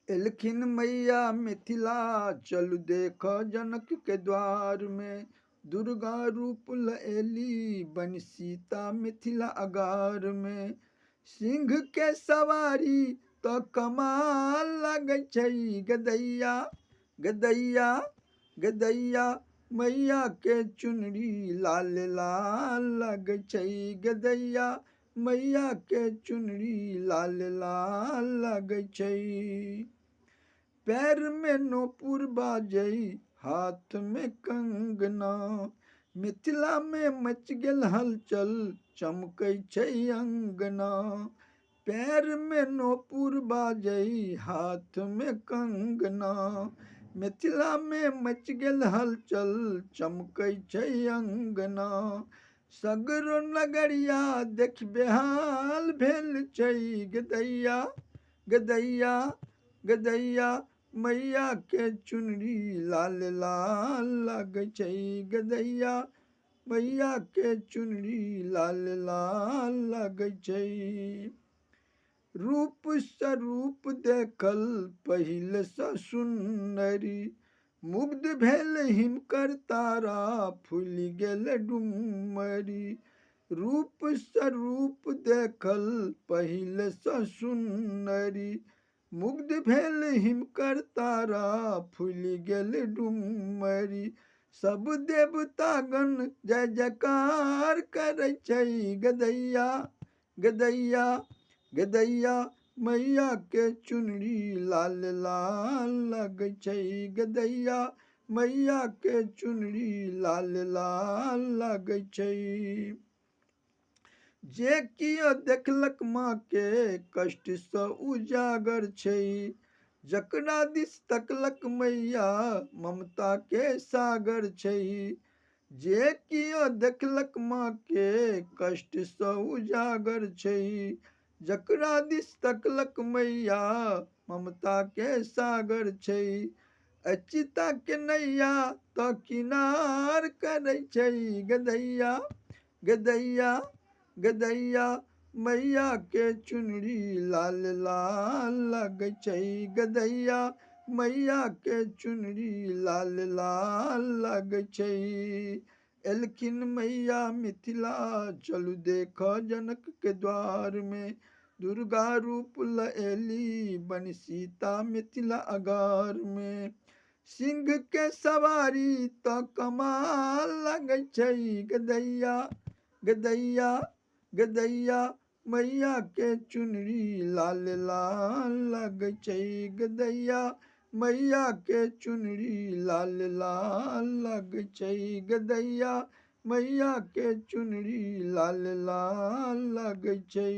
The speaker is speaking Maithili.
एलखिन मैया मिथिला चलु देख जनक के द्वार में। दुर्गा रूप लएली बन सीता मिथिला अगार में। सिंह के सवारी तो कमाल लगे छै गदैया गदैया गदैया। मैया के चुनरी लाल लाल लगे छै गदैया। मैया के चुनरी लाल लाल लगे छै। पैर में नूपुर बाजै हाथ में कंगना। मिथिला में मच गेल हलचल चमकै छै अंगना। पैर में नूपुर बाजै हाथ में कंगना। मिथिला में मच गेल हलचल चमकै छै अंगना। सगरो नगरिया देख बेहाल भेल छै गदैया गदैया गदैया। मैया के चुनरी लाल लाल लगे छै गदैया। मैया के चुनरी लाल लाल लगे छै। रूप स्वरूप देखल पहिल सँ सुन्नरी। मुग्ध भेल हिमकर तारा फूलि गेल डुमरी। रूप स्वरूप देखल पहिल सँ सुन्नरी। मुग्ध भेल हिमकर तारा फूलि गेल डुमरी। सब देवतागण जय जयकार करै छै गदैया गदैया गदैया। मैया के चुनरी लाल लाल लगे छै गदैया। मैया के चुनरी लाल लाल लगे छै। जे कियो देखलक माँ के कष्ट सँ उजागर छै। जकरा दिस तकलक मैया ममता के सागर छै। जे कियो देखलक माँ के कष्ट सँ उजागर छै। जकरा दिस तकलक मैया ममता के सागर छै। अच्युता के नैया तो किनार करे छै गदैया गदैया गदैया। मैया के चुनरी लाल लाल लगे छै गदैया। मैया के चुनरी लाल लाल लगे छै। एलखिन मैया मिथिला चलु देख जनक के द्वार में। दुर्गा रूप लएली बन सीता मिथिला अगार में। सिंह के सवारी तो कमाल लगे छै गदैया गदैया गदैया। मैया के चुनरी लाल लाल लगे छै गदैया। मैया के चुनरी लाल लाल लगे छै गदैया। मैया के चुनरी लाल लाल लगे छै।